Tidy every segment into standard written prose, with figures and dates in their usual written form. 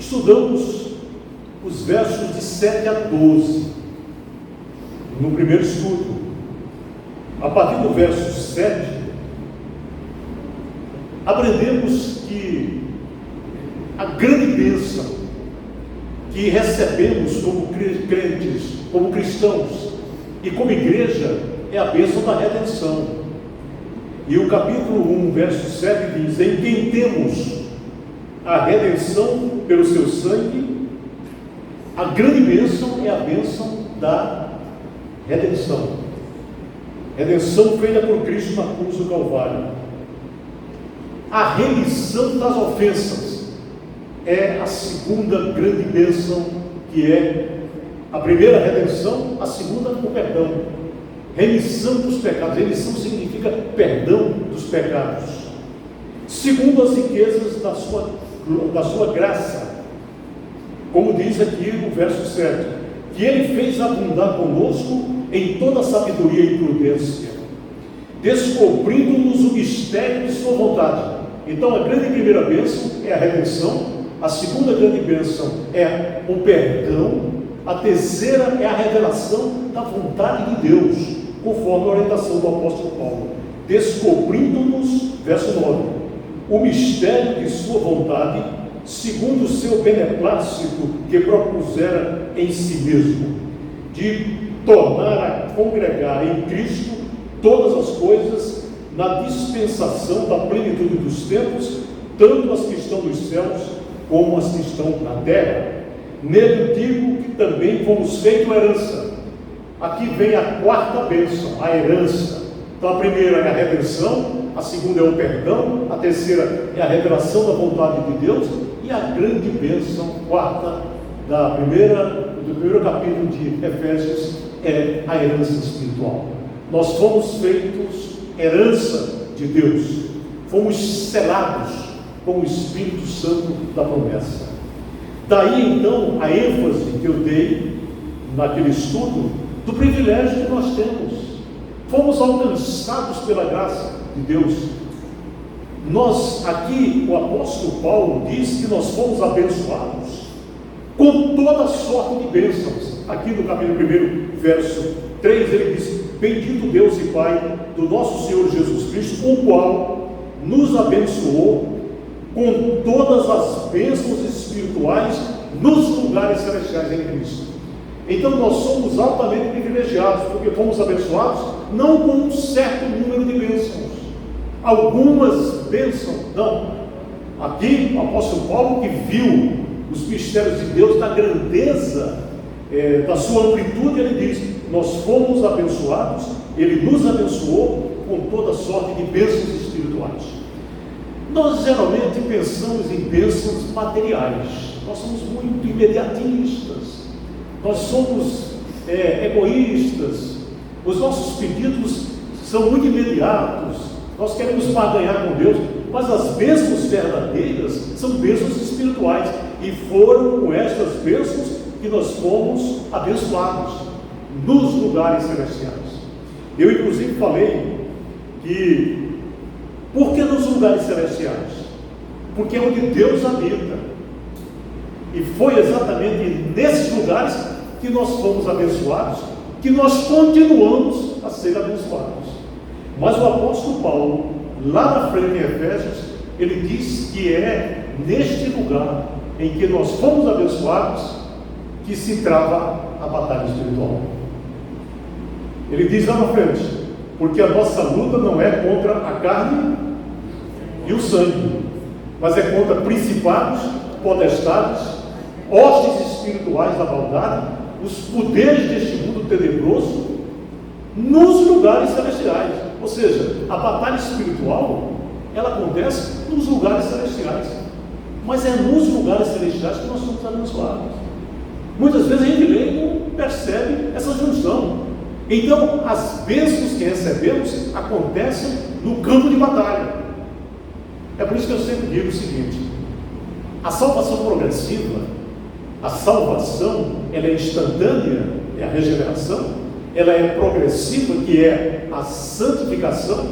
Estudamos os versos de 7 a 12 no primeiro estudo. A partir do verso 7, aprendemos que a grande bênção que recebemos como crentes, como cristãos e como igreja é a bênção da redenção. E o capítulo 1, verso 7 diz: em quem temos a redenção pelo seu sangue. A grande bênção é a bênção da redenção. Redenção feita por Cristo na cruz do Calvário. A remissão das ofensas é a segunda grande bênção, que é a primeira redenção, a segunda o perdão. Remissão dos pecados. Remissão significa perdão dos pecados. Segundo, as riquezas da sua graça. Como diz aqui no verso 7, que Ele fez abundar conosco em toda sabedoria e prudência, descobrindo-nos o mistério de sua vontade. Então, a grande primeira bênção é a redenção, a segunda grande bênção é o perdão, a terceira é a revelação da vontade de Deus, conforme a orientação do apóstolo Paulo, descobrindo-nos, verso 9, o mistério de sua vontade, segundo o seu beneplácito que propusera em si mesmo, de tornar a congregar em Cristo todas as coisas na dispensação da plenitude dos tempos, tanto as que estão nos céus como as que estão na terra. Nele digo que também fomos feito herança. Aqui vem a quarta bênção, a herança. Então a primeira é a redenção, a segunda é o perdão, a terceira é a revelação da vontade de Deus, e a grande bênção, quarta, do primeiro capítulo de Efésios, é a herança espiritual. Nós fomos feitos herança de Deus, fomos selados com o Espírito Santo da promessa. Daí então a ênfase que eu dei naquele estudo do privilégio que nós temos. Fomos alcançados pela graça de Deus. Nós, aqui, o apóstolo Paulo diz que nós fomos abençoados com toda sorte de bênçãos. Aqui no capítulo 1, verso 3, ele diz: bendito Deus e Pai do nosso Senhor Jesus Cristo, o qual nos abençoou com todas as bênçãos espirituais nos lugares celestiais em Cristo. Então nós somos altamente privilegiados, porque fomos abençoados não com um certo número de bênçãos, algumas bênçãos, não. Aqui o apóstolo Paulo, que viu os mistérios de Deus, da grandeza da sua amplitude, ele diz: nós fomos abençoados, Ele nos abençoou com toda sorte de bênçãos espirituais. Nós geralmente pensamos em bênçãos materiais, nós somos muito imediatistas, nós somos egoístas, os nossos pedidos são muito imediatos, nós queremos barganhar com Deus, mas as bênçãos verdadeiras são bênçãos espirituais, e foram com estas bênçãos que nós fomos abençoados nos lugares celestiais. Eu inclusive falei que, por que nos lugares celestiais? Porque é onde Deus habita, e foi exatamente nesses lugares que nós fomos abençoados, que nós continuamos a ser abençoados. Mas o apóstolo Paulo, lá na frente em Efésios, ele diz que é neste lugar em que nós fomos abençoados que se trava a batalha espiritual. Ele diz lá na frente: porque a nossa luta não é contra a carne e o sangue, mas é contra principados, potestades, hostes espirituais da maldade, os poderes deste mundo tenebroso, nos lugares celestiais. Ou seja, a batalha espiritual, ela acontece nos lugares celestiais, mas é nos lugares celestiais que nós somos abençoados. Muitas vezes a gente lê e não percebe essa junção. Então, as bênçãos que recebemos acontecem no campo de batalha. É por isso que eu sempre digo o seguinte: a salvação progressiva, a salvação, ela é instantânea, é a regeneração, ela é progressiva, que é a santificação,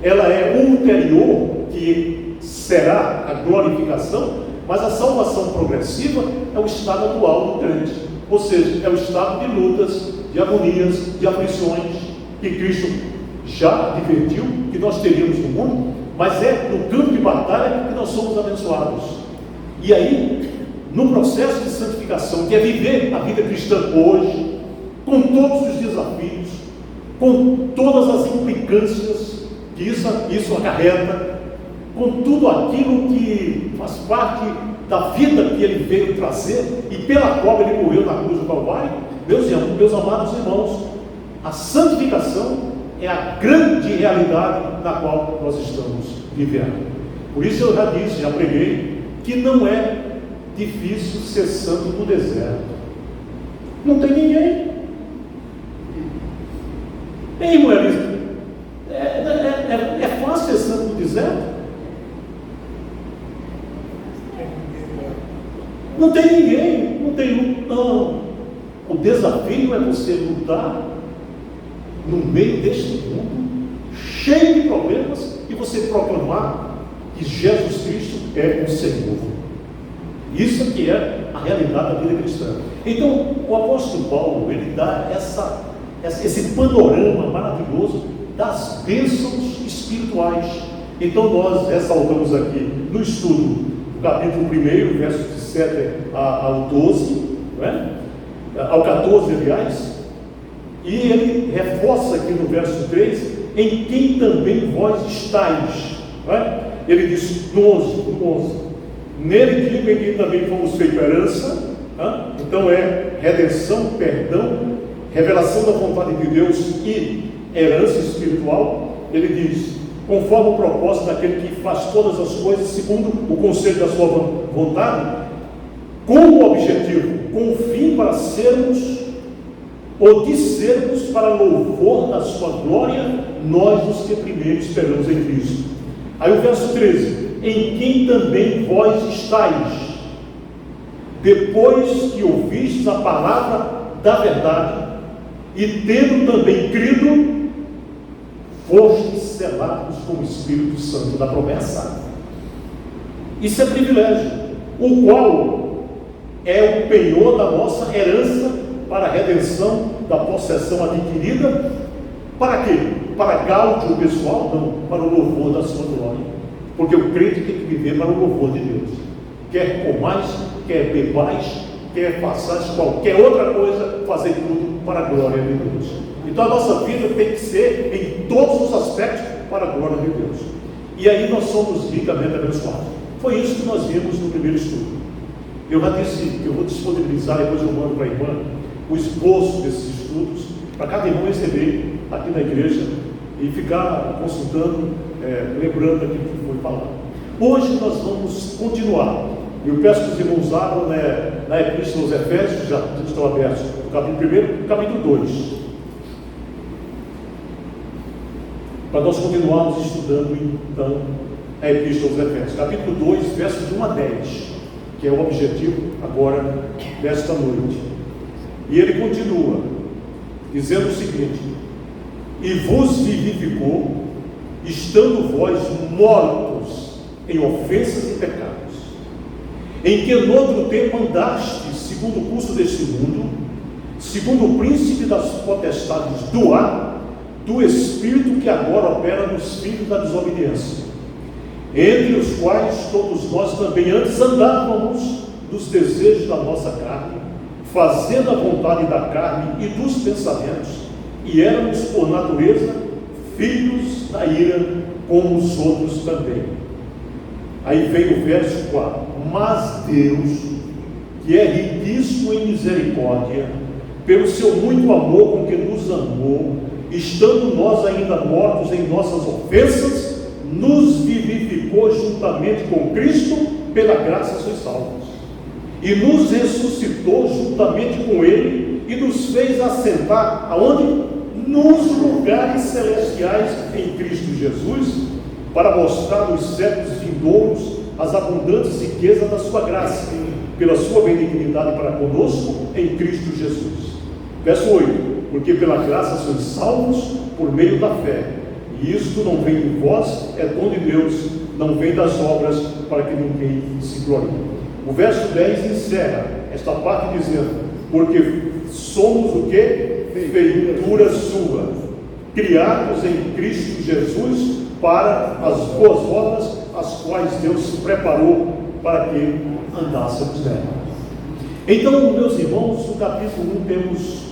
ela é ulterior, que será a glorificação, Mas a salvação progressiva é o estado atual do crente, ou seja, é o estado de lutas, de agonias, de aflições, que Cristo já advertiu que nós teríamos no mundo, mas é no campo de batalha que nós somos abençoados. E aí, no processo de santificação, que é viver a vida cristã hoje, com todos os desafios, com todas as implicâncias que isso acarreta, com tudo aquilo que faz parte da vida que ele veio trazer e pela qual ele morreu na cruz do Calvário, meus amados irmãos, a santificação é a grande realidade na qual nós estamos vivendo. Por isso eu já disse, já preguei, que não é difícil ser santo no deserto. Não tem ninguém. Ei, mulheres, é fácil ser santo no deserto? Não tem ninguém, não tem luta, não. O desafio é você lutar no meio deste mundo, cheio de problemas, e você proclamar que Jesus Cristo é o Senhor. Isso que é a realidade da vida cristã. Então, o apóstolo Paulo, ele dá esse panorama maravilhoso das bênçãos espirituais. Então, nós ressaltamos aqui no estudo do capítulo 1, versos de 7 ao 12, não é? Ao 14, aliás, e ele reforça aqui no verso 3, em quem também vós estáis, não é? Ele diz no 11, nele que em quem também fomos feito herança, então é redenção, perdão, revelação da vontade de Deus e herança espiritual. Ele diz, conforme o propósito daquele que faz todas as coisas segundo o conselho da sua vontade, com o objetivo, com o fim para sermos, ou de sermos para louvor da sua glória, nós os que primeiro esperamos em Cristo. Aí o verso 13, em quem também vós estáis, depois que ouvistes a palavra da verdade, e tendo também crido, fostes selados com o Espírito Santo da promessa. Isso é privilégio, o qual é o penhor da nossa herança para a redenção da possessão adquirida. Para quê? Para gáudio pessoal? Não, para o louvor da sua glória. Porque o crente tem que viver para o louvor de Deus. Quer comais, quer bebais, quer façais qualquer outra coisa, fazer tudo para a glória de Deus. Então a nossa vida tem que ser em todos os aspectos para a glória de Deus. E aí nós somos ricamente abençoados. Foi isso que nós vimos no primeiro estudo. Eu já disse que eu vou disponibilizar, depois eu mando para a irmã, o esboço desses estudos, para cada irmão receber aqui na igreja e ficar consultando, lembrando aquilo que foi falado. Hoje nós vamos continuar. Eu peço que os irmãos abram na Epístola aos Efésios, já estão abertos, no capítulo 1 e capítulo 2. Para nós continuarmos estudando, então, a Epístola aos Efésios, capítulo 2, versos de 1 a 10, que é o objetivo agora desta noite. E ele continua, dizendo o seguinte: e vos vivificou, estando vós mortos em ofensas e pecados, em que no outro tempo andastes segundo o curso deste mundo, segundo o príncipe das potestades do ar, do espírito que agora opera nos filhos da desobediência, entre os quais todos nós também antes andávamos dos desejos da nossa carne, fazendo a vontade da carne e dos pensamentos, e éramos por natureza filhos da ira, como os outros também. Aí vem o verso 4: mas Deus, que é riquíssimo em misericórdia, pelo seu muito amor com que nos amou, estando nós ainda mortos em nossas ofensas, nos vivificou juntamente com Cristo, pela graça sois salvos, e nos ressuscitou juntamente com Ele, e nos fez assentar, aonde? Nos lugares celestiais em Cristo Jesus, para mostrar nos séculos vindouros as abundantes riquezas da sua graça, pela sua benignidade para conosco em Cristo Jesus. Verso 8: porque pela graça sois salvos por meio da fé, e isto não vem de vós, é dom de Deus, não vem das obras, para que ninguém se glorie. O verso 10 encerra esta parte dizendo: porque somos o quê? Feitura sua, criados em Cristo Jesus para as boas obras, as quais Deus preparou para que andássemos nela. Então, meus irmãos, no capítulo 1 temos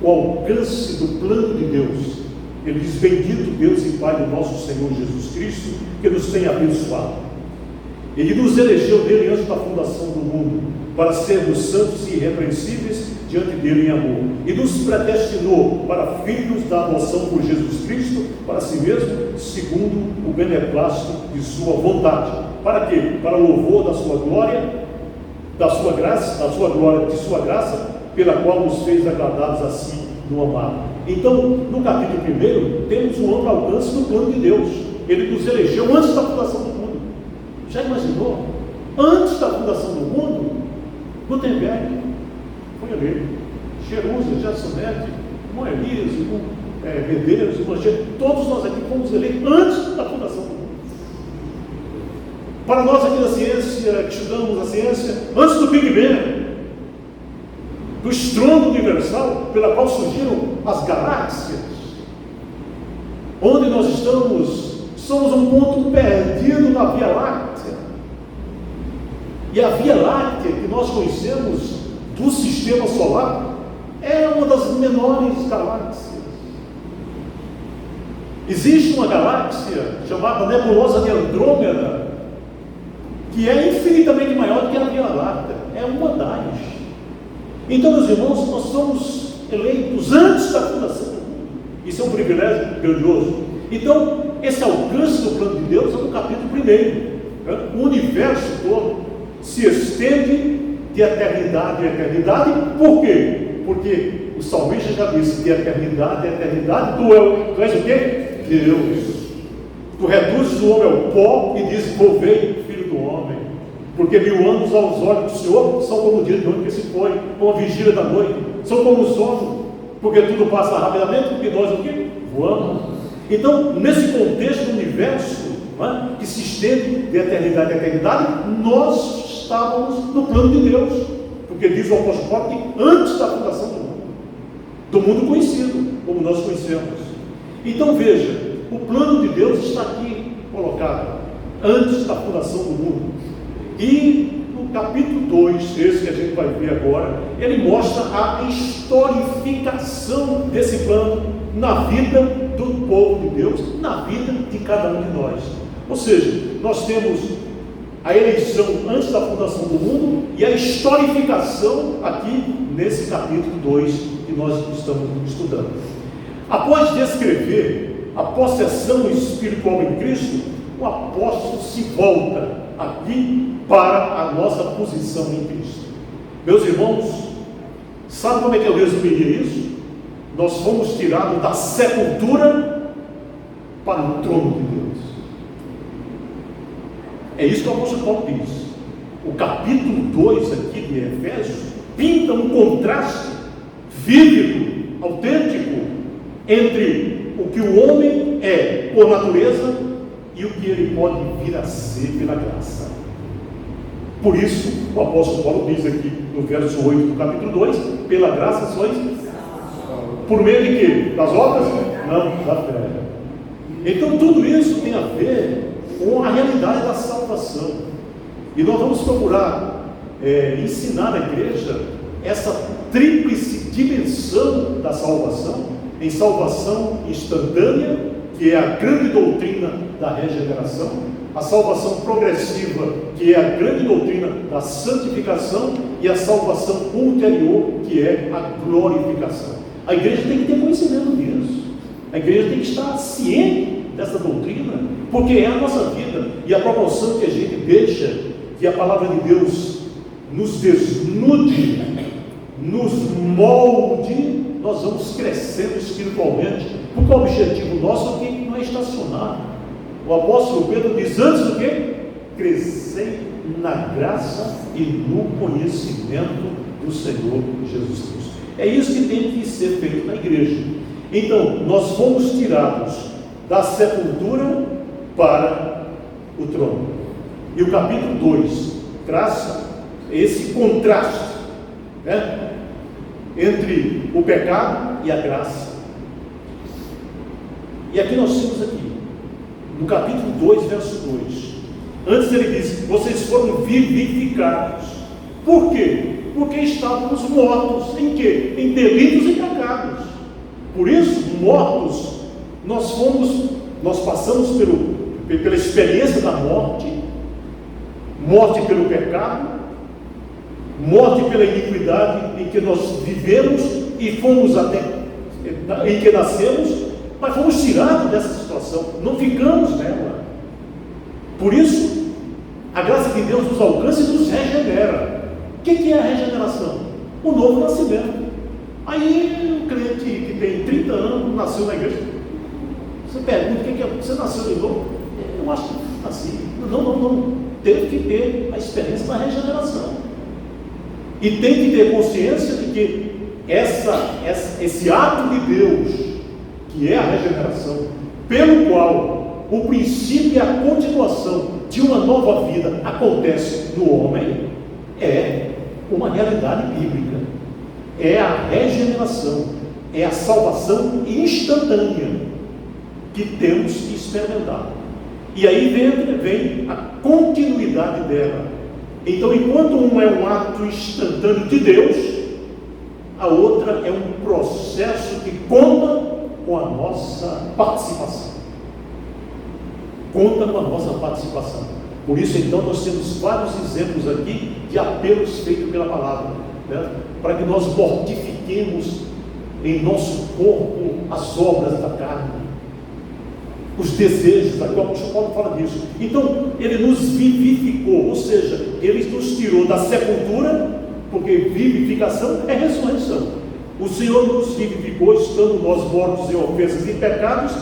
o alcance do plano de Deus. Ele diz: bendito Deus e Pai do nosso Senhor Jesus Cristo, que nos tem abençoado. Ele nos elegeu nele antes da fundação do mundo, para sermos santos e irrepreensíveis diante dele em amor, e nos predestinou para filhos da adoção por Jesus Cristo, para si mesmo, segundo o beneplácito de sua vontade. Para quê? Para o louvor da sua glória, da sua graça, de sua graça, pela qual nos fez agradados a si no amado. Então, no capítulo 1, temos um amplo alcance do plano de Deus. Ele nos elegeu antes da fundação do mundo. Já imaginou? Antes da fundação do mundo, Gutenberg foi eleito, Jerusa, Jassonete, irmão Elias, irmão Medeiros, irmão Chefe, todos nós aqui fomos eleitos antes da fundação do mundo. Para nós aqui da ciência, que estudamos a ciência, antes do Big Bang, do estrondo universal, pela qual surgiram as galáxias, onde nós somos um ponto perdido na Via Láctea. E a Via Láctea que nós conhecemos do Sistema Solar é uma das menores galáxias. Existe uma galáxia chamada Nebulosa de Andrômeda, que é infinitamente maior do que a Via Láctea, é uma das. Então, meus irmãos, nós somos eleitos antes da fundação do mundo. Isso é um privilégio grandioso. Então, esse alcance do plano de Deus é no capítulo 1. O universo todo se estende de eternidade em eternidade. Por quê? Porque o salmista já disse: de eternidade em eternidade, tu és o quê? Deus. Tu reduzes o homem ao pó e dizes: provei, filho do homem. Porque 1000 anos aos olhos do Senhor são como o dia de ontem que se foi, como a vigília da noite, são como o sono, porque tudo passa rapidamente, porque nós o quê? Voamos. Então, nesse contexto do universo, que se estende de eternidade a eternidade, nós estávamos no plano de Deus, porque diz o apóstolo Paulo que antes da fundação do mundo conhecido, como nós conhecemos. Então veja, o plano de Deus está aqui colocado, antes da fundação do mundo. E no capítulo 2, esse que a gente vai ver agora, ele mostra a historificação desse plano na vida do povo de Deus, na vida de cada um de nós. Ou seja, nós temos a eleição antes da fundação do mundo e a historificação aqui nesse capítulo 2 que nós estamos estudando. Após descrever a possessão espiritual em Cristo, o apóstolo se volta aqui para a nossa posição em Cristo. Meus irmãos, sabe como é que eu resumiria isso? Nós fomos tirados da sepultura para o trono de Deus. É isso que o apóstolo Paulo diz. O capítulo 2 aqui de Efésios pinta um contraste vívido, autêntico, entre o que o homem é por natureza e o que ele pode vir a ser pela graça. Por isso, o apóstolo Paulo diz aqui no verso 8 do capítulo 2: pela graça sois por meio de quê? Das obras? Não, da fé. Então tudo isso tem a ver com a realidade da salvação. E nós vamos procurar ensinar à igreja essa tríplice dimensão da salvação, em salvação instantânea, que é a grande doutrina da regeneração, a salvação progressiva, que é a grande doutrina da santificação, e a salvação ulterior, que é a glorificação. A igreja tem que ter conhecimento disso, a igreja tem que estar ciente dessa doutrina, porque é a nossa vida, e a proporção que a gente deixa que a palavra de Deus nos desnude, nos molde, nós vamos crescendo espiritualmente, porque o objetivo nosso aqui não é estacionar. O apóstolo Pedro diz: antes do que? Crescei na graça e no conhecimento do Senhor Jesus Cristo. É isso que tem que ser feito na igreja. Então, nós fomos tirados da sepultura para o trono. E o capítulo 2 traça esse contraste, né, entre o pecado e a graça. E aqui nós temos aqui, no capítulo 2, verso 2. Antes ele diz: vocês foram vivificados. Por quê? Porque estávamos mortos em quê? Em delitos e pecados. Por isso, mortos, nós passamos pela experiência da morte, morte pelo pecado, morte pela iniquidade em que nós vivemos e fomos em que nascemos, mas fomos tirados dessa situação, não ficamos nela. Por isso, a graça de Deus nos alcança e nos regenera. O que é a regeneração? O novo nascimento. Aí, um crente que tem 30 anos, nasceu na igreja, você pergunta: o que é? Você nasceu de novo? Eu acho que assim. Não. Teve que ter a experiência da regeneração. E tem que ter consciência de que esse ato de Deus, que é a regeneração, pelo qual o princípio e a continuação de uma nova vida acontece no homem, é uma realidade bíblica. É a regeneração, é a salvação instantânea que temos que experimentar. E aí vem a continuidade dela. Então, enquanto um é um ato instantâneo de Deus, a outra é um processo que conta com a nossa participação. Conta com a nossa participação. Por isso, então, nós temos vários exemplos aqui de apelos feitos pela palavra, né? Para que nós mortifiquemos em nosso corpo as obras da carne, os desejos. Aqui o apóstolo Paulo fala disso. Então, ele nos vivificou, ou seja, ele nos tirou da sepultura, porque vivificação é ressurreição. O Senhor nos vivificou, estando nós mortos em ofensas e pecados,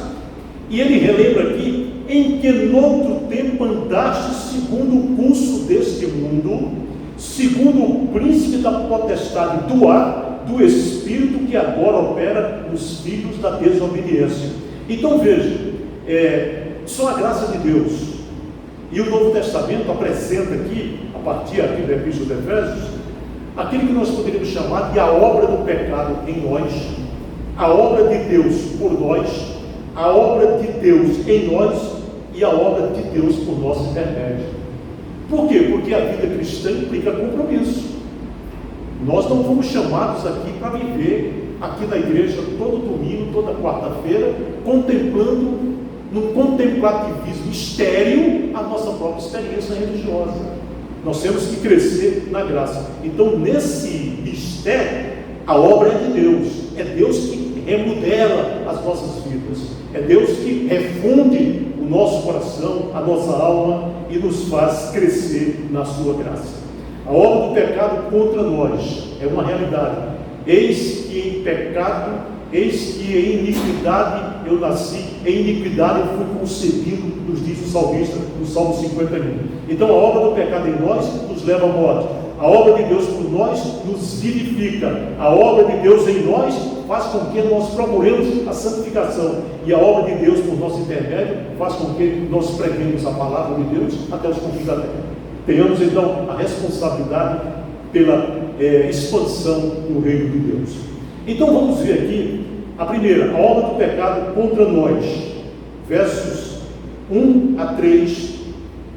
e ele relembra aqui: em que noutro tempo andaste segundo o curso deste mundo, segundo o príncipe da potestade do ar, do espírito que agora opera nos filhos da desobediência. Então veja, só a graça de Deus. E o Novo Testamento apresenta aqui, a partir aqui da Epístola de Efésios, aquilo que nós poderíamos chamar de a obra do pecado em nós, a obra de Deus por nós, a obra de Deus em nós e a obra de Deus por nosso intermédio. Por quê? Porque a vida cristã implica compromisso. Nós não fomos chamados aqui para viver aqui na igreja todo domingo, toda quarta-feira, contemplando, num contemplativismo estéril, a nossa própria experiência religiosa. Nós temos que crescer na graça. Então, nesse mistério, a obra é de Deus. É Deus que remodela as nossas vidas. É Deus que refunde o nosso coração, a nossa alma, e nos faz crescer na sua graça. A obra do pecado contra nós é uma realidade. Eis que em pecado, eis que em iniquidade eu nasci, em iniquidade eu fui concebido, nos diz o salmista no Salmo 51. Então a obra do pecado em nós nos leva à morte. A obra de Deus por nós nos vivifica. A obra de Deus em nós faz com que nós procuremos a santificação. E a obra de Deus por nosso intermédio faz com que nós preguemos a palavra de Deus até os confins da terra. Tenhamos então a responsabilidade pela expansão do reino de Deus. Então vamos ver aqui a primeira, a obra do pecado contra nós, versos 1 a 3,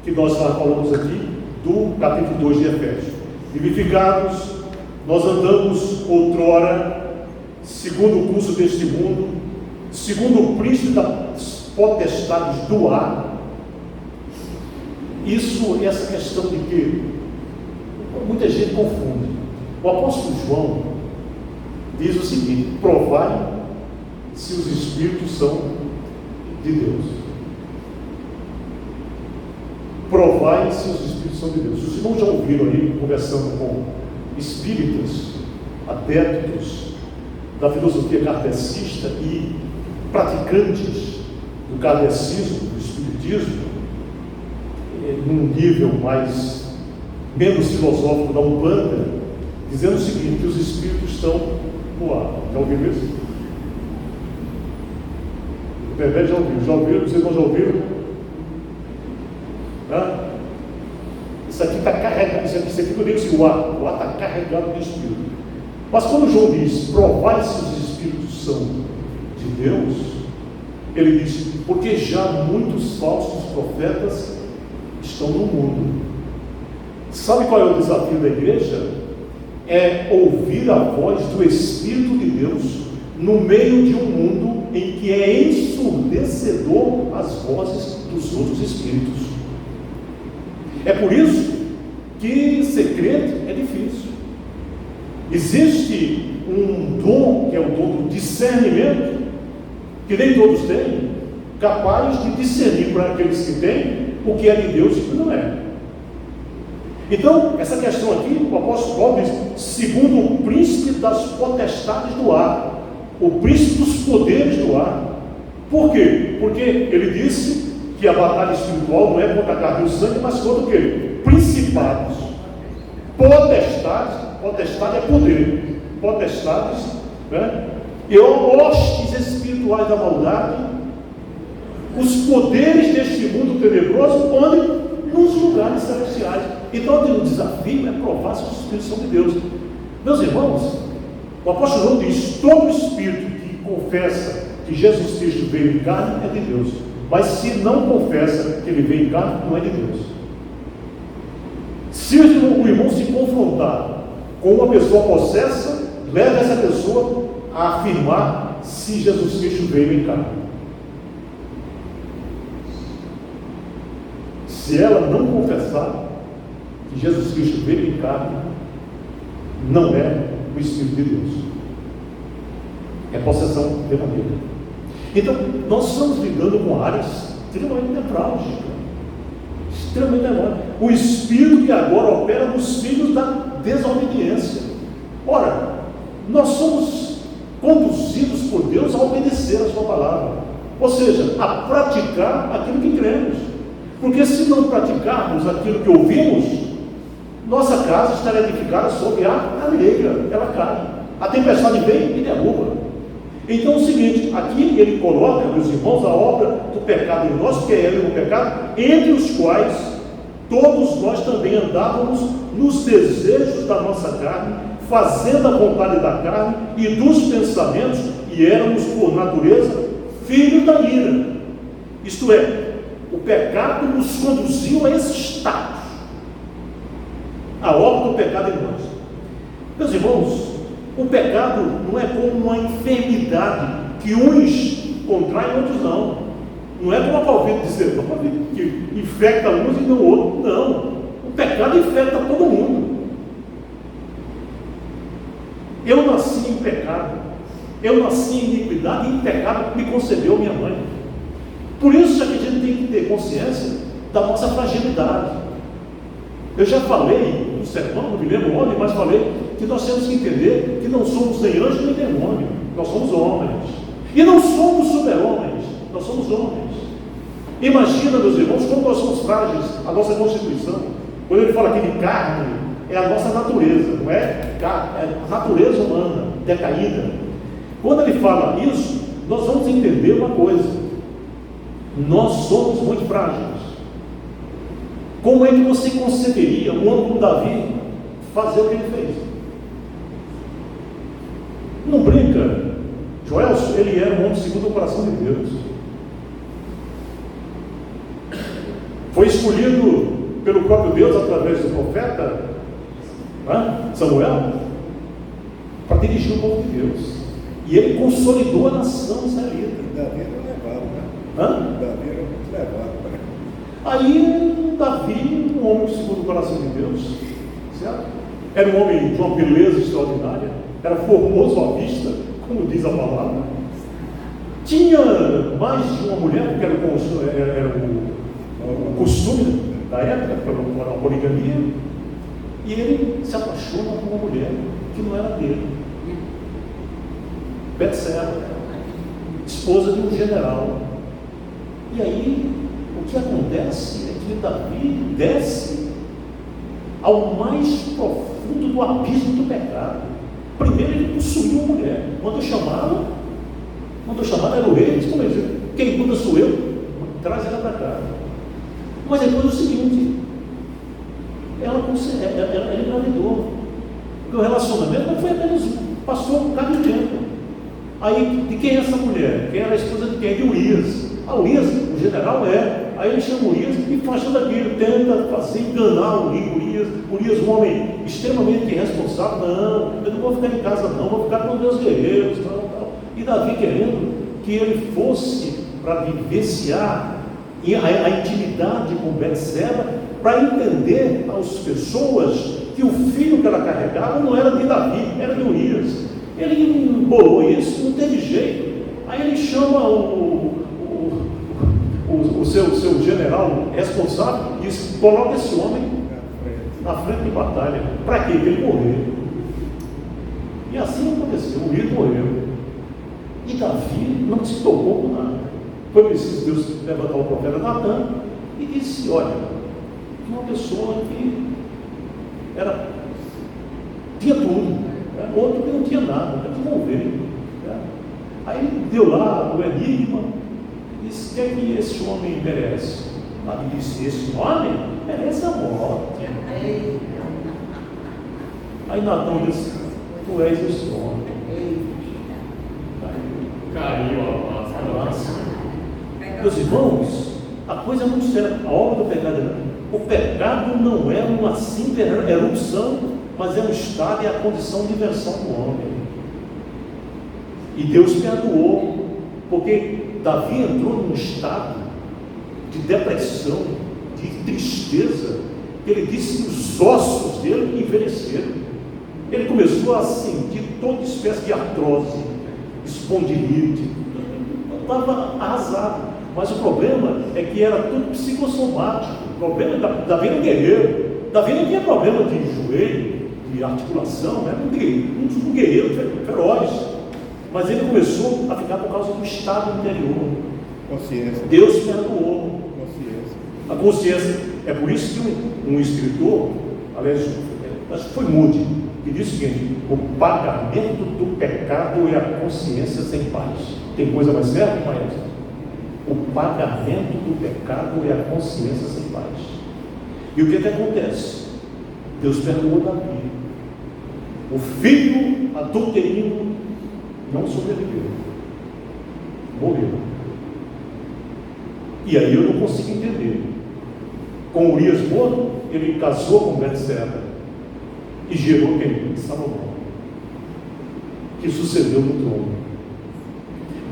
que nós falamos aqui, do capítulo 2 de Efésios. Vivificados, nós andamos outrora, segundo o curso deste mundo, segundo o príncipe das potestades do ar. Essa questão de que muita gente confunde. O apóstolo João diz o seguinte: provai se os espíritos são de Deus. Provai se os espíritos são de Deus. Os irmãos já ouviram aí, conversando com espíritas, adeptos da filosofia kardecista e praticantes do kardecismo, do espiritismo, num nível menos filosófico da Umbanda, dizendo o seguinte: que os espíritos estão no ar. Já ouviram isso? O Bebé já ouviram, vocês não já ouviram? Isso isso aqui está carregado, isso aqui eu digo assim, o ar está carregado de Espírito. Mas quando João diz, provai se os Espíritos são de Deus, ele diz, porque já muitos falsos profetas estão no mundo. Sabe qual é o desafio da igreja? É ouvir a voz do Espírito de Deus no meio de um mundo em que é ensurdecedor as vozes dos outros espíritos. É por isso que ser crente é difícil. Existe um dom, que é o dom do discernimento, que nem todos têm, capaz de discernir para aqueles que têm o que é de Deus e o que não é. Então, essa questão aqui, o apóstolo Paulo diz, segundo o príncipe das potestades do ar, o príncipe dos poderes do ar. Por quê? Porque ele disse que a batalha espiritual não é contra a carne e o sangue, mas contra o quê? Principados, potestades, potestade é poder, potestades, né? E hostes espirituais da maldade, os poderes deste mundo tenebroso, onde? Nos lugares celestiais. Então o desafio é provar se os Espíritos são de Deus. Meus irmãos, o apóstolo João diz, todo espírito que confessa que Jesus Cristo veio em carne é de Deus, mas se não confessa que ele veio em carne, não é de Deus. Se o irmão se confrontar com uma pessoa possessa, leva essa pessoa a afirmar se Jesus Cristo veio em carne. Se ela não confessar que Jesus Cristo veio em carne, não é o Espírito de Deus, é possessão demoníaca. Então, nós estamos lidando com áreas extremamente nevrálgicas, extremamente nevrálgicas. O Espírito que agora opera nos filhos da desobediência. Ora, nós somos conduzidos por Deus a obedecer a sua palavra, ou seja, a praticar aquilo que cremos. Porque se não praticarmos aquilo que ouvimos, nossa casa estará edificada sobre a areia, ela cai. A tempestade vem e derruba. Então é o seguinte, aqui ele coloca, meus irmãos, a obra do pecado em nós, que é ele o pecado, entre os quais todos nós também andávamos nos desejos da nossa carne, fazendo a vontade da carne e dos pensamentos, e éramos, por natureza, filhos da ira. Isto é, o pecado nos conduziu a esse status. A obra do pecado em nós. Meus irmãos, o pecado não é como uma enfermidade que uns contraem e outros não. Não é como a Covid-19 que infecta uns e não outros. Não. O pecado infecta todo mundo. Eu nasci em pecado. Eu nasci em iniquidade e em pecado me concebeu minha mãe. Por isso é que a gente tem que ter consciência da nossa fragilidade. Eu já falei no sermão, não me lembro onde, mas falei que nós temos que entender que não somos nem anjos nem demônio, nós somos homens. E não somos super-homens, nós somos homens. Imagina, meus irmãos, como nós somos frágeis, a nossa constituição. Quando ele fala aqui de carne, é a nossa natureza, não é carne, é a natureza humana, decaída. Quando ele fala isso, nós vamos entender uma coisa. Nós somos muito frágeis. Como é que você conceberia um homem como Davi fazer o que ele fez? Não brinca. Joelson, ele era um homem segundo o coração de Deus. Foi escolhido pelo próprio Deus através do profeta Samuel para dirigir o povo de Deus. E ele consolidou a nação israelita. Davi era levado, né? Davi era muito levado. Aí Davi, um homem segundo o coração de Deus, certo? Era um homem de uma beleza extraordinária, era formoso à vista, como diz a palavra. Tinha mais de uma mulher, porque era o costume da época, para uma poligamia, e ele se apaixona por uma mulher que não era dele. Betseba, esposa de um general. E aí, o que acontece é que Davi desce ao mais profundo do abismo do pecado. Primeiro ele possuiu uma mulher, quando chamava era o rei, disse, como ele disse, quem manda sou eu, traz ela para cá. Mas depois é o seguinte, ela engravidou. Porque o relacionamento não foi apenas passou um bocado de tempo. Aí, de quem é essa mulher? Quem era a esposa de quem? De Urias. A Urias, o general é. Aí ele chama Urias e faz tudo aquilo, tenta fazer, enganar o Urias. Urias, um homem extremamente irresponsável. Não, eu não vou ficar em casa não, vou ficar com meus guerreiros. Tal. E Davi querendo que ele fosse para vivenciar a intimidade com Betseba, para entender às pessoas que o filho que ela carregava não era de Davi, era de Urias. Ele embolou isso, não teve jeito. Aí ele chama o seu general responsável e diz: coloca esse homem na frente de batalha. Para quê? Para ele morrer. E assim aconteceu, Urias morreu. E Davi não se tocou com nada. Foi preciso Deus levantar o profeta Natan e disse: olha, uma pessoa que tinha tudo, outro que não tinha nada, vamos ver. Aí ele deu lá o enigma e disse: o que é que esse homem merece? Davi disse: esse homem merece a morte. Aí Natan disse: tu és esse homem. Caiu a massa. Meus irmãos, a coisa é muito séria. A obra do pecado, o pecado não é uma simples erupção, mas é um estado e a condição de inversão do homem. E Deus perdoou, porque Davi entrou num estado de depressão, de tristeza, que ele disse que os ossos dele envelheceram. Ele começou a sentir toda espécie de artrose, espondilite, estava arrasado. Mas o problema é que era tudo psicossomático. O problema Davi era um guerreiro. Davi não tinha problema de joelho, de articulação, era um guerreiro feroz. Mas ele começou a ficar por causa do estado interior. Consciência. Deus perdoou. Consciência. A consciência. É por isso que um escritor, aliás, acho que foi Moody, que disse o seguinte: o pagamento do pecado é a consciência sem paz. Tem coisa mais certa, maestro? O pagamento do pecado é a consciência sem paz. E o que acontece? Deus perdoou Davi. O filho adulterino não sobreviveu, morreu. E aí eu não consigo entender. Com Urias morto, ele casou com Betseba e gerou quem? Salomão, que sucedeu no trono.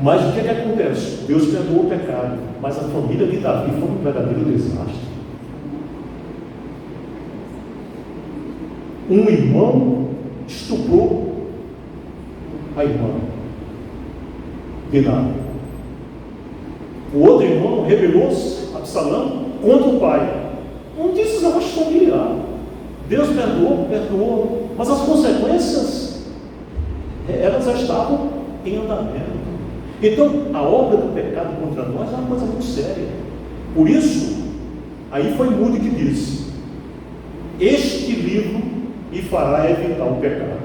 Mas o que acontece? Deus perdoou o pecado, mas a família de Davi foi um verdadeiro desastre. Um irmão estuprou a irmã de Davi. O outro irmão rebelou-se, Absalão, contra o pai. Um desastre familiar. Deus perdoou, mas as consequências, elas já estavam em andamento. Então, a obra do pecado contra nós é uma coisa muito séria. Por isso, aí foi Moody que disse: este livro me fará evitar o pecado,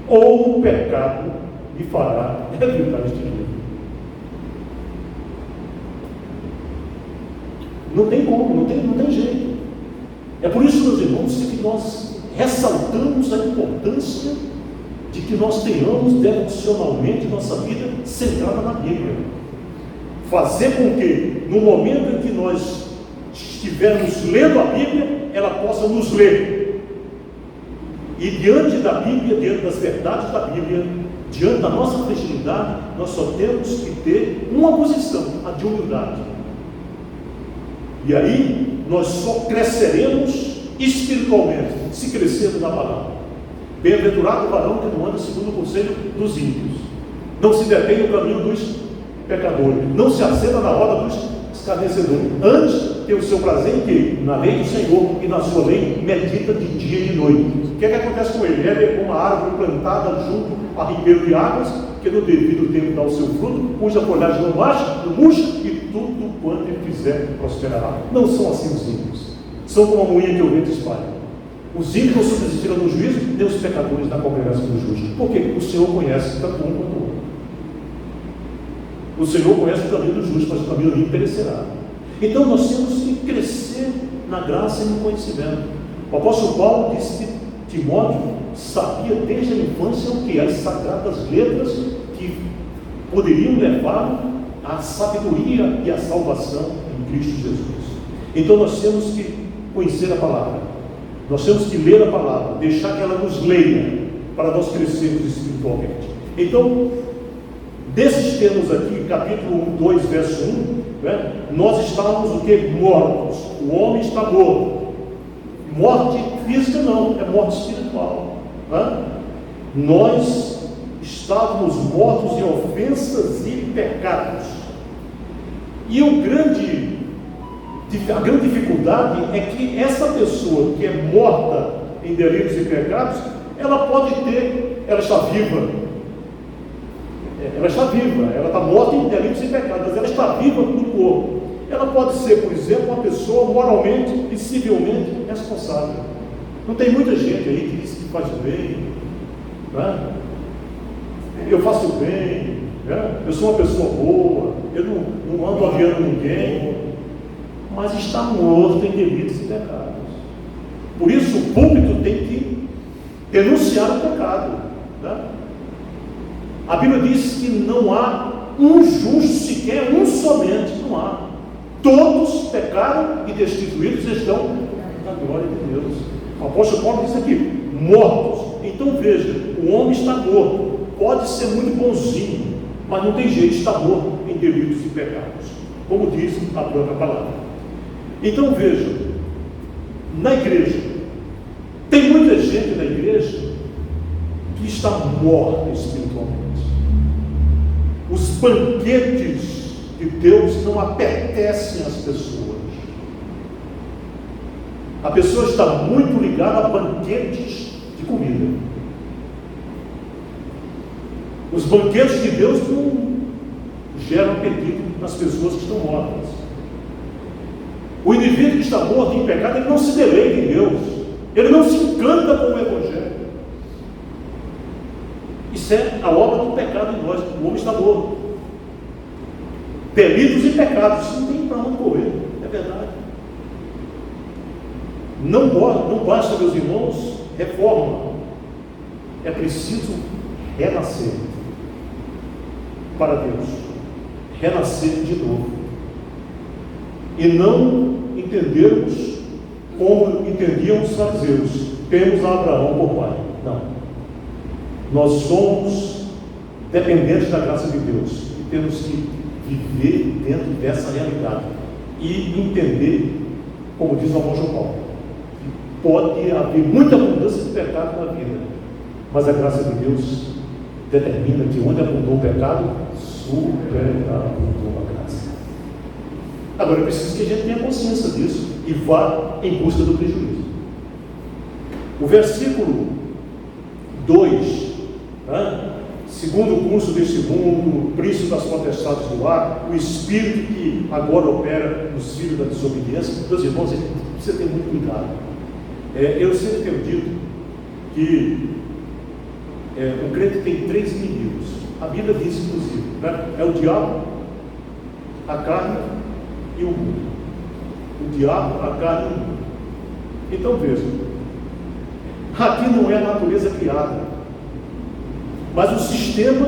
ou o pecado me fará evitar este livro. Não tem como, não tem jeito. É por isso, meus irmãos, que nós ressaltamos a importância de que nós tenhamos devocionalmente nossa vida centrada na Bíblia. Fazer com que, no momento em que nós estivermos lendo a Bíblia, ela possa nos ler. E diante da Bíblia, diante das verdades da Bíblia, diante da nossa fragilidade, nós só temos que ter uma posição, a de humildade. E aí, nós só cresceremos espiritualmente, se crescermos na palavra. Bem-aventurado o varão que não anda segundo o conselho dos ímpios, não se detém no caminho dos pecadores, não se assenta na roda dos escarnecedores. Antes, tem o seu prazer em quê? Na lei do Senhor, e na sua lei medita de dia e de noite. O que é que acontece com ele? Ele é como uma árvore plantada junto a ribeiro de águas, que no devido tempo dá o seu fruto, cuja folhagem não murcha, e tudo quanto ele fizer prosperará. Não são assim os ímpios. São como a moinha que o vento espalha. Os ímpios não subsistiram no juízo, nem os pecadores na congregação dos justos. Por quê? O Senhor conhece tanto um quanto o outro. O Senhor conhece o caminho dos justos, mas o caminho do ímpio perecerá. Então nós temos que crescer na graça e no conhecimento. O apóstolo Paulo disse que Timóteo sabia desde a infância o que as sagradas letras que poderiam levá-lo à sabedoria e à salvação em Cristo Jesus. Então nós temos que conhecer a palavra, nós temos que ler a palavra, deixar que ela nos leia, para nós crescermos espiritualmente. Então, desses termos aqui, capítulo 2, verso 1, né, nós estávamos o que? Mortos. O homem está morto. Morte física não, é morte espiritual. Né? Nós estávamos mortos em ofensas e pecados. E a grande dificuldade é que essa pessoa que é morta em delitos e pecados, ela pode ter, ela está viva, ela está morta em delitos e pecados, mas ela está viva no corpo. Ela pode ser, por exemplo, uma pessoa moralmente e civilmente responsável. Não tem muita gente aí que diz que faz bem, né? Eu faço bem, né? Eu sou uma pessoa boa, eu não ando aviando ninguém, mas está morto em delitos e pecados. Por isso o púlpito tem que denunciar o pecado, né? A Bíblia diz que não há um justo, sequer um somente, não há. Todos pecaram e destituídos estão da glória de Deus. O apóstolo Paulo diz aqui, mortos. Então veja, o homem está morto, pode ser muito bonzinho, mas não tem jeito, está morto em delitos e pecados, como diz a própria palavra. Então veja, na igreja, tem muita gente na igreja que está morta espiritualmente. Os banquetes de Deus não apetecem às pessoas. A pessoa está muito ligada a banquetes de comida. Os banquetes de Deus não geram apetite nas pessoas que estão mortas. O indivíduo que está morto em pecado, ele não se deleita em Deus, ele não se encanta com o Evangelho. Isso é a obra do pecado em nós. O homem está morto. Delitos e pecados, isso não tem para onde correr, é verdade. Não basta, meus irmãos, reforma. É preciso renascer para Deus, renascer de novo, e não entendermos como entendiam os fariseus, temos Abraão por pai. Não, nós somos dependentes da graça de Deus e temos que viver dentro dessa realidade e entender, como diz o apóstolo Paulo, que pode haver muita abundância de pecado na vida, mas a graça de Deus determina que onde abundou o pecado, superabundou a graça. Agora é preciso que a gente tenha consciência disso e vá em busca do prejuízo. O versículo 2, né? Segundo o curso deste mundo, o príncipe das potestades do ar, o espírito que agora opera nos filhos da desobediência. Meus irmãos, precisa ter muito cuidado. Eu sempre tenho dito que o crente tem 3 inimigos. A Bíblia diz, inclusive, né? É o diabo, a carne e o mundo. O diabo, a carne e o mundo. Então vejam, aqui não é a natureza criada, mas o sistema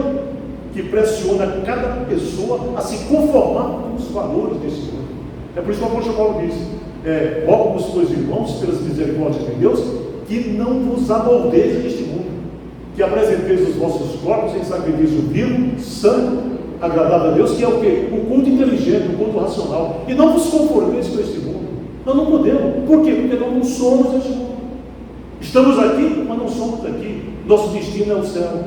que pressiona cada pessoa a se conformar com os valores desse mundo. É por isso que o apóstolo Paulo diz, rogo-vos, pois, irmãos, pelas misericórdias de Deus, que não vos amoldeis deste mundo, que apresenteis os vossos corpos em sacrifício vivo, santo, agradável a Deus, que é o quê? Um culto inteligente, um culto racional, e não vos conformeis com este mundo. Nós não podemos. Por quê? Porque nós não somos este mundo. Estamos aqui, mas não somos aqui. Nosso destino é o céu.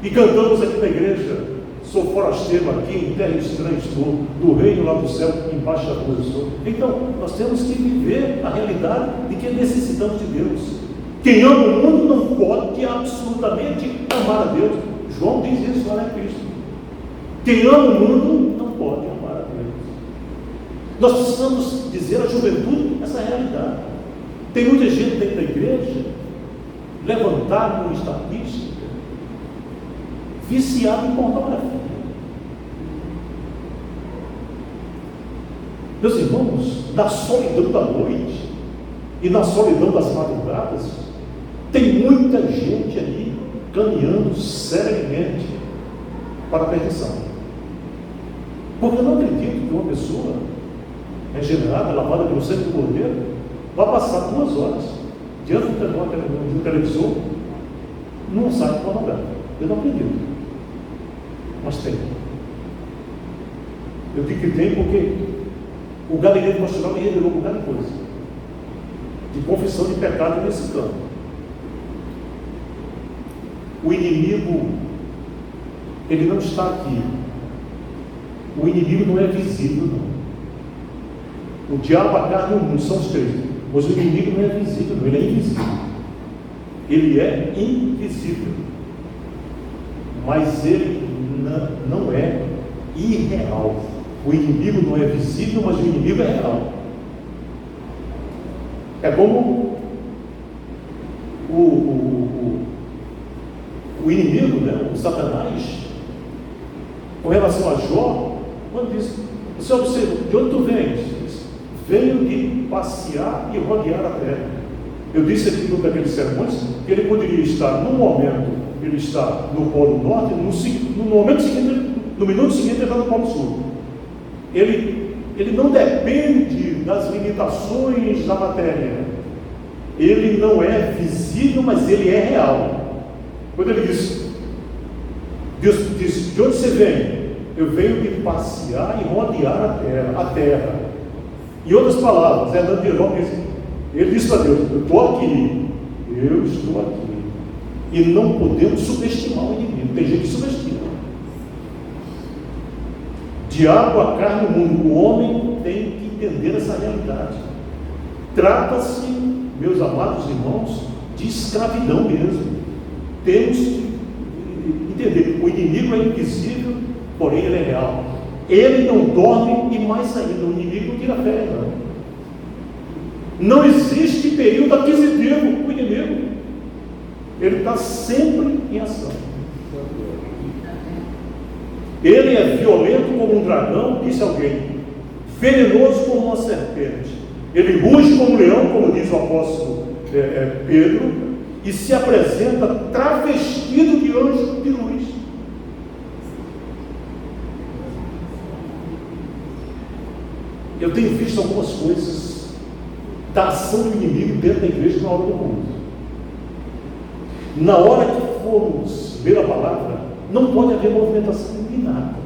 E cantamos aqui na igreja, sou forasteiro aqui, em terra estranha estou, do reino lá do céu, embaixo da rua estou. Então, nós temos que viver a realidade de que necessitamos de Deus. Quem ama o mundo não pode absolutamente amar a Deus. João diz isso lá em Cristo. Quem ama o mundo não pode amar a Deus. Nós precisamos dizer à juventude essa realidade. Tem muita gente dentro da igreja, levantada uma estatística, viciado em pornografia. Meus irmãos, na solidão da noite, e na solidão das madrugadas, tem muita gente ali caminhando seriamente para a perdição. Porque eu não acredito que uma pessoa regenerada, lavada pelo sangue do Cordeiro, vai passar 2 horas diante do televisor num site pornográfico. Eu não acredito. Mas tem. Eu digo que tem porque o gabinete pastoral me revelou um bocado de coisa de confissão de pecado nesse campo. O inimigo, ele não está aqui. O inimigo não é visível, não. O diabo, a carne e o mundo são os 3. Mas o inimigo não é visível, não. Ele é invisível. Ele é invisível. Mas ele não é irreal. O inimigo não é visível, mas o inimigo é real. É como o inimigo, né, o Satanás, com relação a Jó, quando diz, você observa, de onde tu vens? Venho de passear e rodear a terra. Eu disse aqui num daqueles sermões que ele poderia estar, no momento, ele está no Polo Norte, no momento seguinte, no minuto seguinte, ele está no Polo Sul. Ele não depende das limitações da matéria. Ele não é visível, mas ele é real. Quando ele diz, Deus diz, de onde você vem? Eu venho de passear e rodear a terra. Em outras palavras, ele diz para Deus, eu estou aqui. E não podemos subestimar o inimigo. Tem gente que subestima. Diabo, a carne, o mundo. O homem tem que entender essa realidade. Trata-se, meus amados irmãos, de escravidão mesmo. Temos que entender, o inimigo é invisível, porém ele é real. Ele não dorme e mais ainda, o inimigo não tira férias, não existe período aquisitivo para o inimigo. Ele está sempre em ação. Ele é violento como um dragão, disse alguém, venenoso como uma serpente. Ele ruge como um leão, como diz o apóstolo Pedro, e se apresenta travestido de anjo de luz. Eu tenho visto algumas coisas da ação do inimigo dentro da igreja na hora do culto. Na hora que formos ler a palavra, não pode haver movimentação de nada.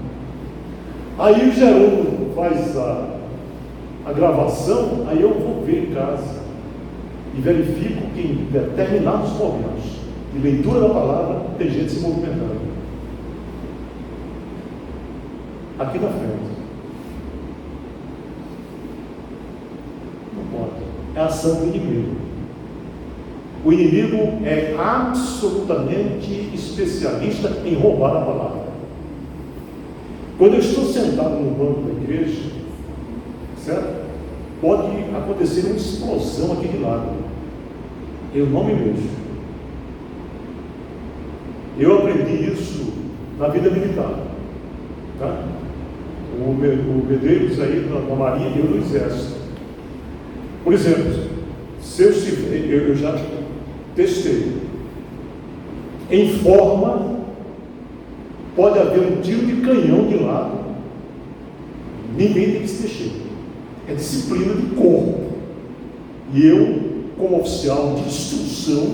Aí o Jerônimo faz a gravação, aí eu vou ver em casa e verifico que em determinados momentos de leitura da palavra tem gente se movimentando aqui na frente. Não pode. É a ação do inimigo. O inimigo é absolutamente especialista em roubar a palavra. Quando eu estou sentado no banco da igreja, certo? Pode acontecer uma explosão aqui de lado. Eu não me mexo. Eu aprendi isso na vida militar. Tá? O Medeiros aí na Marinha e eu no Exército. Por exemplo, se eu já testei. Em forma, pode haver um tiro de canhão de lado. Ninguém tem que se mexer. É disciplina de corpo. E eu, como oficial de instrução,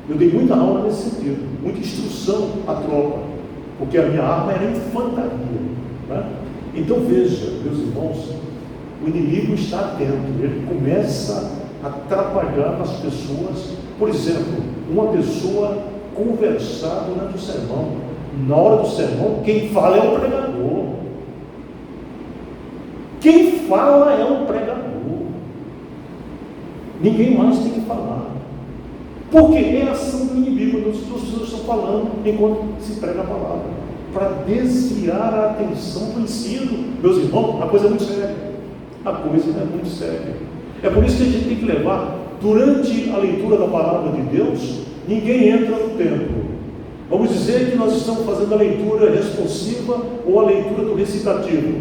eu dei muita aula nesse sentido, muita instrução à tropa, porque a minha arma era infantaria. Né? Então veja, meus irmãos, o inimigo está atento, ele começa a atrapalhar as pessoas. Por exemplo, uma pessoa conversar durante o sermão. Na hora do sermão, quem fala é o pregador. Quem fala é o pregador. Ninguém mais tem que falar. Porque é a ação do inimigo, quando as pessoas estão falando enquanto se prega a palavra, para desviar a atenção do ensino. Meus irmãos, a coisa é muito séria. A coisa é muito séria. É por isso que a gente tem que levar, durante a leitura da palavra de Deus, ninguém entra no templo. Vamos dizer que nós estamos fazendo a leitura responsiva ou a leitura do recitativo.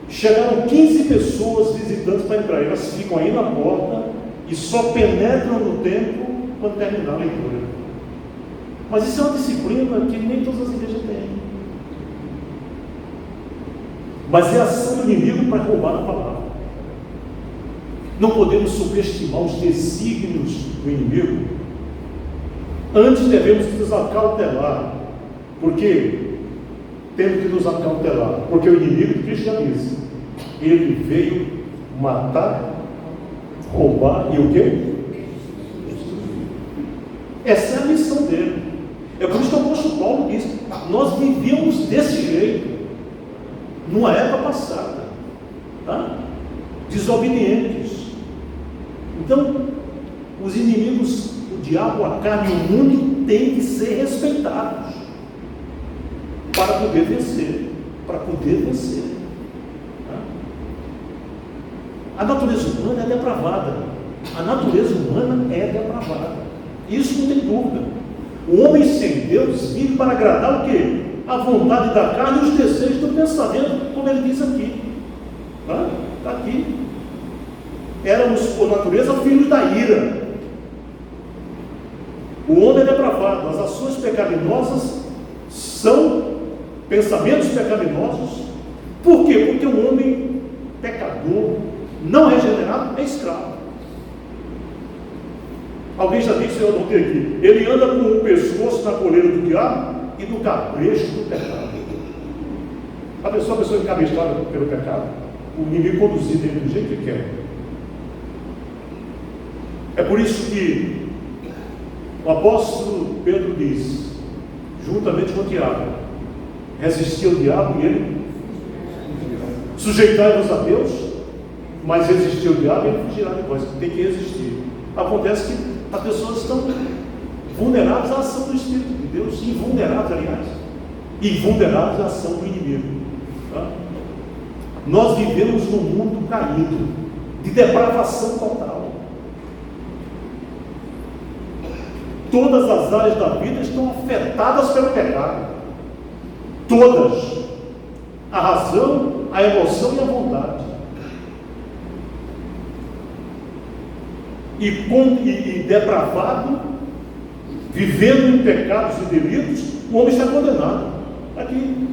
Chegaram 15 pessoas visitantes para entrar, elas ficam aí na porta e só penetram no tempo quando terminar a leitura. Mas isso é uma disciplina que nem todas as igrejas têm. Mas é a ação do inimigo para roubar a palavra. Não podemos subestimar os desígnios do inimigo. Antes devemos nos acautelar. Por quê? Temos que nos acautelar. Porque o inimigo de Cristo já disse: ele veio matar, roubar e o quê? Essa é a missão dele. É por isso que o apóstolo Paulo diz: nós vivíamos desse jeito, numa época passada, tá? Desobedientes. Então, os inimigos, o diabo, a carne e o mundo têm que ser respeitados para poder vencer. Para poder vencer. Tá? A natureza humana é depravada. A natureza humana é depravada. Isso não tem dúvida. O homem sem Deus vive para agradar o quê? A vontade da carne e os desejos do pensamento, como ele diz aqui. Está aqui. Éramos, por natureza, filhos da ira. O homem é depravado. As ações pecaminosas são pensamentos pecaminosos. Por quê? Porque o homem pecador, não regenerado, é escravo. Alguém já disse, eu anotei aqui, ele anda com o pescoço na coleira do diabo e do cabresto do pecado. A pessoa encabeçada pelo pecado, o inimigo conduzido ele do jeito que quer. É por isso que o apóstolo Pedro diz, juntamente com Tiago: resistir ao diabo e ele sujeitai-vos a Deus, mas resistir ao diabo e ele fugirá de vós. Tem que resistir. Acontece que as pessoas estão vulneráveis à ação do Espírito de Deus, invulneráveis, aliás, invulneráveis à ação do inimigo. Tá? Nós vivemos num mundo caído, de depravação total. Todas as áreas da vida estão afetadas pelo pecado. Todas. A razão, a emoção e a vontade. E depravado, vivendo em pecados e delitos, o homem está condenado. Aqui,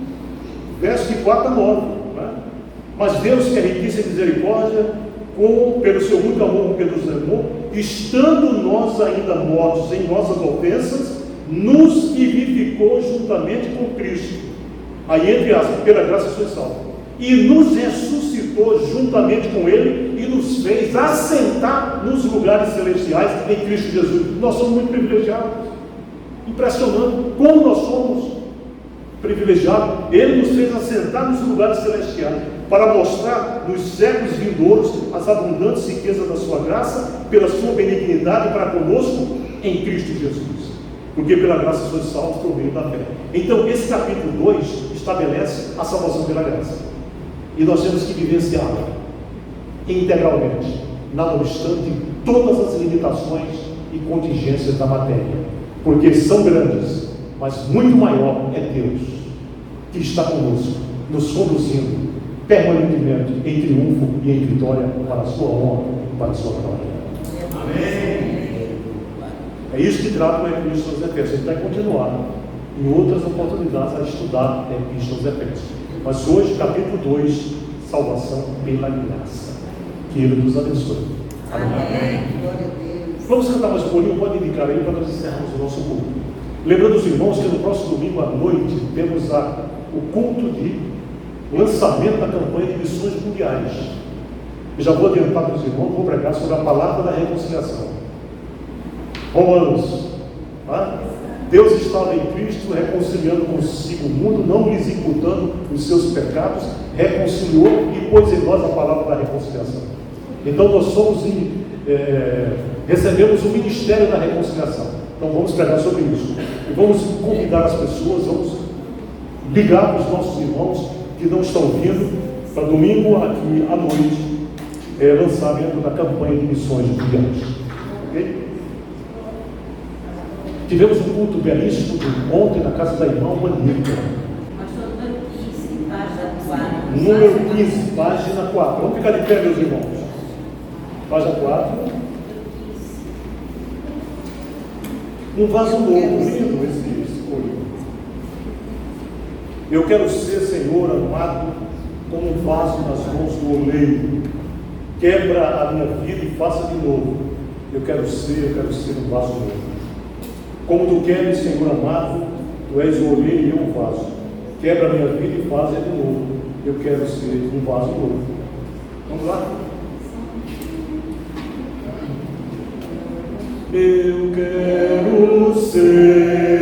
verso de 4 a 9. Né? Mas Deus, que é riquíssimo em misericórdia, pelo seu muito amor que nos amou, estando nós ainda mortos em nossas ofensas, nos vivificou juntamente com Cristo. Aí, entre aspas, pela graça sois salvos. E nos ressuscitou juntamente com Ele e nos fez assentar nos lugares celestiais em Cristo Jesus. Nós somos muito privilegiados. Impressionante como nós somos privilegiados. Ele nos fez assentar nos lugares celestiais para mostrar nos séculos vindouros as abundantes riquezas da sua graça, pela sua benignidade para conosco em Cristo Jesus. Porque pela graça sois salvos por meio da fé. Então, esse capítulo 2 estabelece a salvação pela graça. E nós temos que vivenciá-la integralmente, não obstante todas as limitações e contingências da matéria, porque são grandes, mas muito maior é Deus, que está conosco, nos conduzindo permanentemente em triunfo e em vitória para a sua honra e para a sua glória. Amém. É isso que trata a Epístola aos Efésios. A gente vai continuar em outras oportunidades a estudar a Epístola aos Efésios. Mas hoje, capítulo 2, salvação pela graça. Que Ele nos abençoe. Amém. Vamos cantar mais um pouquinho, pode indicar aí para nós encerrarmos o nosso culto. Lembrando os irmãos que no próximo domingo à noite temos o culto de lançamento da campanha de missões mundiais. Eu já vou adiantar para os irmãos, vou pregar sobre a palavra da reconciliação. Romanos, tá? Deus estava em Cristo reconciliando consigo o mundo, não lhes imputando os seus pecados, reconciliou e pôs em nós a palavra da reconciliação. Então nós recebemos o ministério da reconciliação. Então vamos pregar sobre isso. E vamos convidar as pessoas, vamos ligar para os nossos irmãos que não estão vindo, para domingo aqui à noite, lançamento da campanha de missões mundiais. Ok? Tivemos um culto belíssimo ontem na casa da irmã Manília. Número 15, página 4. Vamos ficar de pé, meus irmãos. Página 4. Um vaso novo, lindo esse olho. Eu quero ser, Senhor amado, como um vaso nas mãos do oleiro. Quebra a minha vida e faça de novo. Eu quero ser um vaso novo. Como tu queres, Senhor amado, tu és o oleiro e eu o vaso. Quebra a minha vida e faz de novo. Eu quero ser um vaso novo. Vamos lá? Eu quero ser,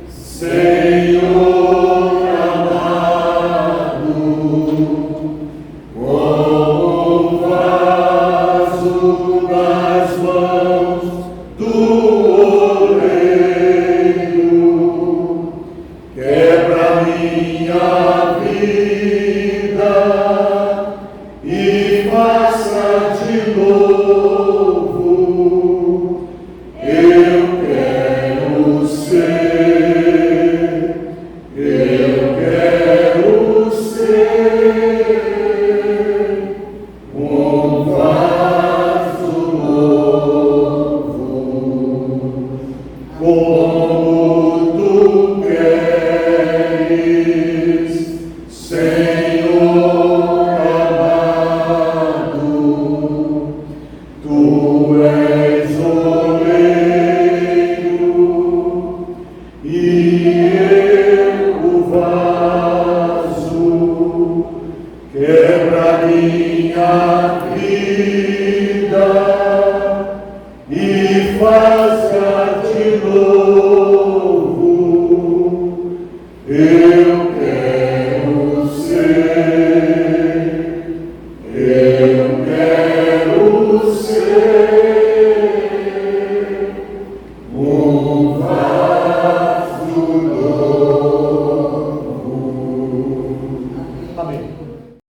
Senhor amado, como um vaso nas mãos do oleiro. Quebra minha vida e faça de novo. Oh